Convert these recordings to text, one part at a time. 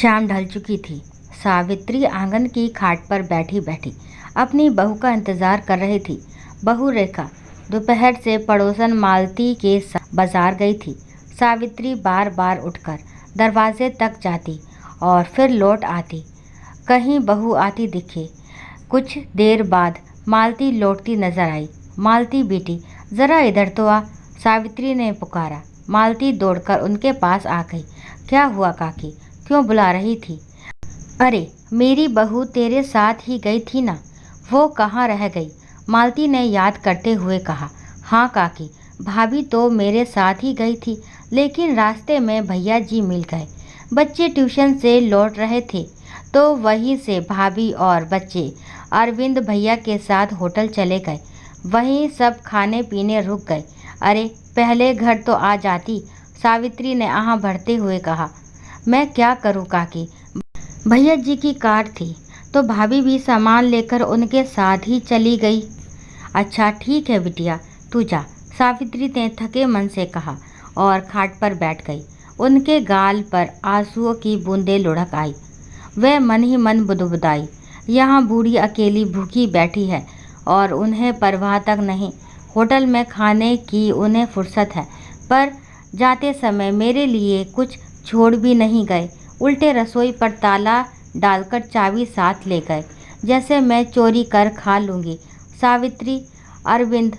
शाम ढल चुकी थी। सावित्री आंगन की खाट पर बैठी बैठी अपनी बहू का इंतजार कर रही थी। बहू रेखा दोपहर से पड़ोसन मालती के साथ बाजार गई थी। सावित्री बार बार उठकर दरवाजे तक जाती और फिर लौट आती, कहीं बहू आती दिखे। कुछ देर बाद मालती लौटती नजर आई। मालती बेटी, जरा इधर तो आ, सावित्री ने पुकारा। मालती दौड़कर उनके पास आ गई। क्या हुआ काकी, क्यों बुला रही थी? अरे मेरी बहू तेरे साथ ही गई थी ना, वो कहाँ रह गई? मालती ने याद करते हुए कहा। हाँ काकी, भाभी तो मेरे साथ ही गई थी, लेकिन रास्ते में भैया जी मिल गए। बच्चे ट्यूशन से लौट रहे थे तो वहीं से भाभी और बच्चे अरविंद भैया के साथ होटल चले गए। वहीं सब खाने पीने रुक गए। अरे पहले घर तो आ जाती, सावित्री ने आह भरते हुए कहा। मैं क्या करूं काकी, भैया जी की कार थी तो भाभी भी सामान लेकर उनके साथ ही चली गई। अच्छा ठीक है बिटिया, तू जा, सावित्री ने थके मन से कहा और खाट पर बैठ गई। उनके गाल पर आंसुओं की बूंदें लुढ़क आई। वह मन ही मन बुदबुदाई, यहाँ बूढ़ी अकेली भूखी बैठी है और उन्हें परवाह तक नहीं। होटल में खाने की उन्हें फुर्सत है, पर जाते समय मेरे लिए कुछ छोड़ भी नहीं गए। उल्टे रसोई पर ताला डालकर चाबी साथ ले गए, जैसे मैं चोरी कर खा लूँगी। सावित्री अरविंद,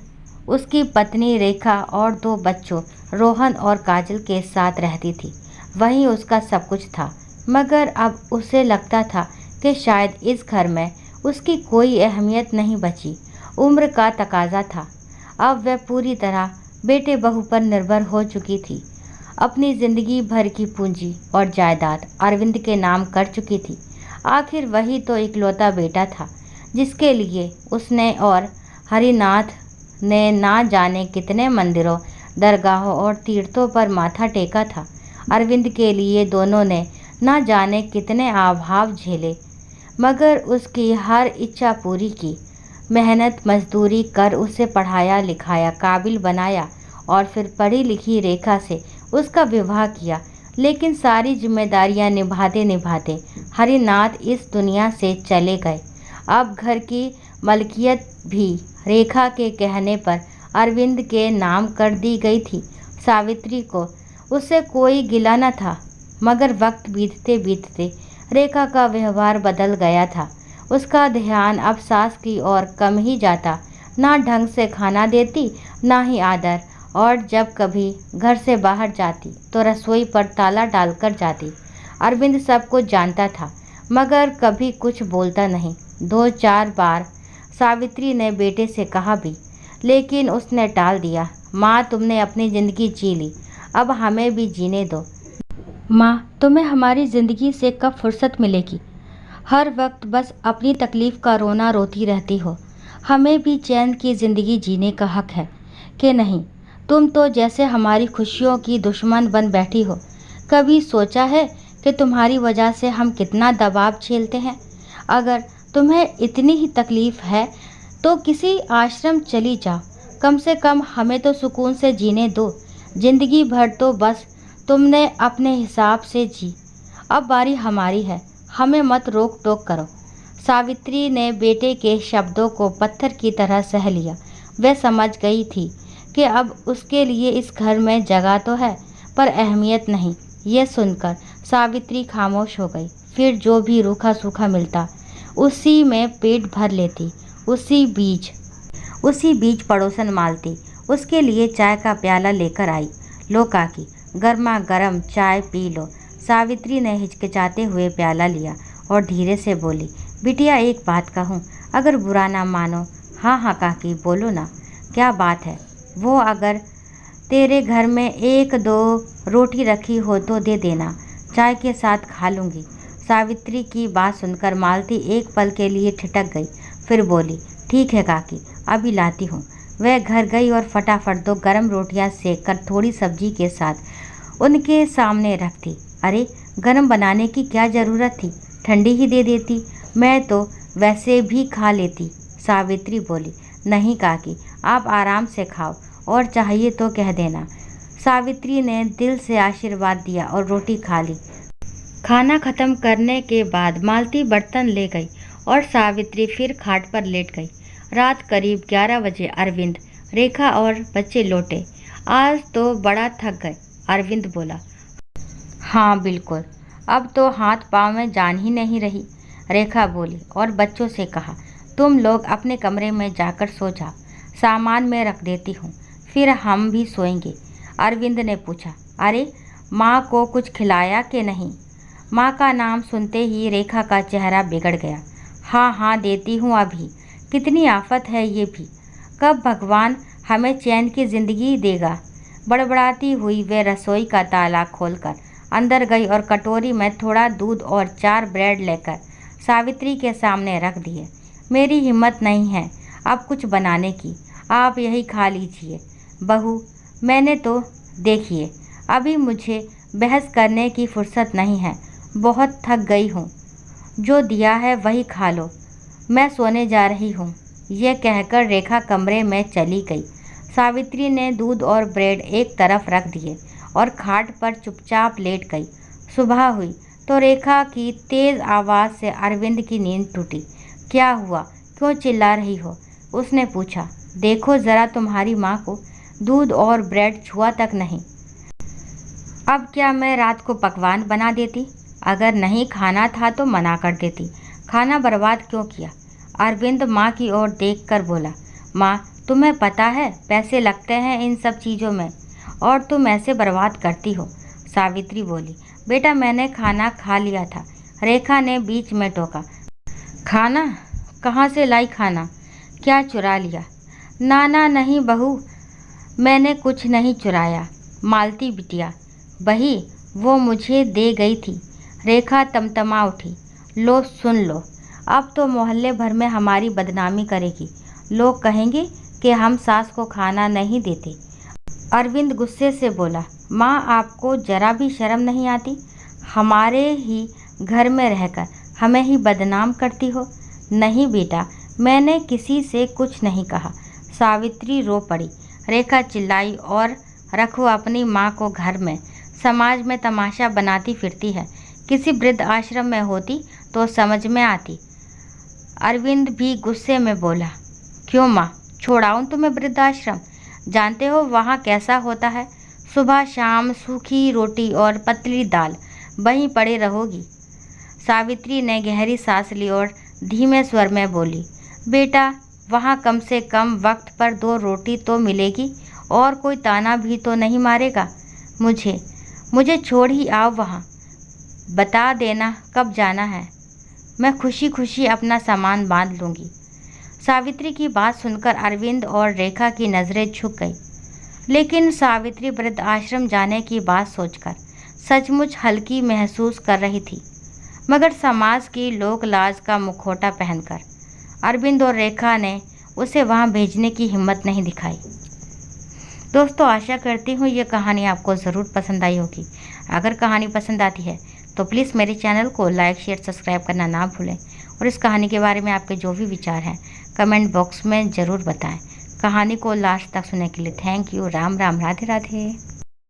उसकी पत्नी रेखा और 2 बच्चों रोहन और काजल के साथ रहती थी। वहीं उसका सब कुछ था, मगर अब उसे लगता था कि शायद इस घर में उसकी कोई अहमियत नहीं बची। उम्र का तकाजा था, अब वह पूरी तरह बेटे बहू पर निर्भर हो चुकी थी। अपनी जिंदगी भर की पूंजी और जायदाद अरविंद के नाम कर चुकी थी। आखिर वही तो इकलौता बेटा था जिसके लिए उसने और हरिनाथ ने ना जाने कितने मंदिरों, दरगाहों और तीर्थों पर माथा टेका था। अरविंद के लिए दोनों ने ना जाने कितने अभाव झेले, मगर उसकी हर इच्छा पूरी की। मेहनत मजदूरी कर उसे पढ़ाया लिखाया, काबिल बनाया और फिर पढ़ी लिखी रेखा से उसका विवाह किया। लेकिन सारी जिम्मेदारियां निभाते निभाते हरिनाथ इस दुनिया से चले गए। अब घर की मलकियत भी रेखा के कहने पर अरविंद के नाम कर दी गई थी। सावित्री को उससे कोई गिला न था, मगर वक्त बीतते बीतते रेखा का व्यवहार बदल गया था। उसका ध्यान अब सास की ओर कम ही जाता। ना ढंग से खाना देती, ना ही आदर, और जब कभी घर से बाहर जाती तो रसोई पर ताला डालकर जाती। अरविंद सब कुछ जानता था, मगर कभी कुछ बोलता नहीं। 2-4 बार सावित्री ने बेटे से कहा भी, लेकिन उसने टाल दिया। माँ, तुमने अपनी ज़िंदगी जी ली, अब हमें भी जीने दो। माँ, तुम्हें हमारी ज़िंदगी से कब फुर्सत मिलेगी? हर वक्त बस अपनी तकलीफ़ का रोना रोती रहती हो। हमें भी चैन की ज़िंदगी जीने का हक है कि नहीं? तुम तो जैसे हमारी खुशियों की दुश्मन बन बैठी हो। कभी सोचा है कि तुम्हारी वजह से हम कितना दबाव झेलते हैं? अगर तुम्हें इतनी ही तकलीफ़ है तो किसी आश्रम चली जाओ, कम से कम हमें तो सुकून से जीने दो। ज़िंदगी भर तो बस तुमने अपने हिसाब से जी, अब बारी हमारी है, हमें मत रोक टोक करो। सावित्री ने बेटे के शब्दों को पत्थर की तरह सह लिया। वह समझ गई थी कि अब उसके लिए इस घर में जगह तो है, पर अहमियत नहीं। यह सुनकर सावित्री खामोश हो गई। फिर जो भी रूखा सूखा मिलता उसी में पेट भर लेती। उसी बीच पड़ोसन मालती उसके लिए चाय का प्याला लेकर आई। लो काकी, गर्मा गर्म चाय पी लो। सावित्री ने हिचकिचाते हुए प्याला लिया और धीरे से बोली, बिटिया एक बात कहूँ, अगर बुरा ना मानो। हाँ हाँ काकी, बोलो ना, क्या बात है? वो अगर तेरे घर में 1-2 रोटी रखी हो तो दे देना, चाय के साथ खा लूँगी। सावित्री की बात सुनकर मालती एक पल के लिए ठिठक गई, फिर बोली, ठीक है काकी, अभी लाती हूँ। वह घर गई और फटाफट 2 गर्म रोटियां सेककर थोड़ी सब्जी के साथ उनके सामने रख दी। अरे गर्म बनाने की क्या ज़रूरत थी, ठंडी ही दे देती, मैं तो वैसे भी खा लेती। सावित्री बोली, नहीं काकी, आप आराम से खाओ और चाहिए तो कह देना। सावित्री ने दिल से आशीर्वाद दिया और रोटी खा ली। खाना खत्म करने के बाद मालती बर्तन ले गई और सावित्री फिर खाट पर लेट गई। रात करीब 11 बजे अरविंद, रेखा और बच्चे लौटे। आज तो बड़ा थक गए, अरविंद बोला। हाँ बिल्कुल, अब तो हाथ पाँव में जान ही नहीं रही, रेखा बोली और बच्चों से कहा, तुम लोग अपने कमरे में जाकर सो जाओ, सामान मैं रख देती हूँ, फिर हम भी सोएंगे। अरविंद ने पूछा, अरे माँ को कुछ खिलाया कि नहीं? माँ का नाम सुनते ही रेखा का चेहरा बिगड़ गया। हाँ हाँ देती हूँ अभी, कितनी आफत है ये भी, कब भगवान हमें चैन की ज़िंदगी देगा। बड़बड़ाती हुई वे रसोई का ताला खोलकर अंदर गई और कटोरी में थोड़ा दूध और 4 ब्रेड लेकर सावित्री के सामने रख दिए। मेरी हिम्मत नहीं है अब कुछ बनाने की, आप यही खा लीजिए। बहू, मैंने तो देखिए, अभी मुझे बहस करने की फुर्सत नहीं है, बहुत थक गई हूँ, जो दिया है वही खा लो, मैं सोने जा रही हूँ। यह कहकर रेखा कमरे में चली गई। सावित्री ने दूध और ब्रेड एक तरफ रख दिए और खाट पर चुपचाप लेट गई। सुबह हुई तो रेखा की तेज़ आवाज़ से अरविंद की नींद टूटी। क्या हुआ, क्यों चिल्ला रही हो? उसने पूछा। देखो ज़रा, तुम्हारी माँ को दूध और ब्रेड छुआ तक नहीं। अब क्या मैं रात को पकवान बना देती? अगर नहीं खाना था तो मना कर देती, खाना बर्बाद क्यों किया? अरविंद माँ की ओर देखकर बोला। माँ, तुम्हें पता है पैसे लगते हैं इन सब चीज़ों में, और तुम ऐसे बर्बाद करती हो। सावित्री बोली। बेटा, मैंने खाना खा लिया था, रेखा ने बीच में टोका। खाना? कहाँ से लाई खाना? क्या चुरा लिया? ना नहीं बहू, मैंने कुछ नहीं चुराया। मालती बिटिया बही वो मुझे दे गई थी। रेखा तमतमा उठी। लो सुन लो, अब तो मोहल्ले भर में हमारी बदनामी करेगी, लोग कहेंगे कि हम सास को खाना नहीं देते। अरविंद गुस्से से बोला। माँ, आपको जरा भी शर्म नहीं आती? हमारे ही घर में रहकर हमें ही बदनाम करती हो। नहीं बेटा, मैंने किसी से कुछ नहीं कहा। सावित्री रो पड़ी। रेखा चिल्लाई, और रखो अपनी माँ को घर में, समाज में तमाशा बनाती फिरती है, किसी वृद्ध आश्रम में होती तो समझ में आती। अरविंद भी गुस्से में बोला। क्यों माँ, छोड़ाऊँ तुम्हें वृद्धाश्रम? जानते हो वहाँ कैसा होता है? सुबह शाम सूखी रोटी और पतली दाल, वहीं पड़े रहोगी। सावित्री ने गहरी सांस ली और धीमे स्वर में बोली। बेटा, वहाँ कम से कम वक्त पर 2 रोटी तो मिलेगी, और कोई ताना भी तो नहीं मारेगा। मुझे छोड़ ही आओ वहाँ, बता देना कब जाना है, मैं खुशी खुशी अपना सामान बांध लूँगी। सावित्री की बात सुनकर अरविंद और रेखा की नज़रें झुक गई, लेकिन सावित्री वृद्ध आश्रम जाने की बात सोचकर सचमुच हल्की महसूस कर रही थी। मगर समाज की लोक लाज का मुखौटा पहनकर अरविंद और रेखा ने उसे वहां भेजने की हिम्मत नहीं दिखाई। दोस्तों, आशा करती हूँ ये कहानी आपको ज़रूर पसंद आई होगी। अगर कहानी पसंद आती है तो प्लीज़ मेरे चैनल को लाइक, शेयर, सब्सक्राइब करना ना भूलें, और इस कहानी के बारे में आपके जो भी विचार हैं कमेंट बॉक्स में ज़रूर बताएं। कहानी को लास्ट तक सुनने के लिए थैंक यू। राम राम, राधे राधे।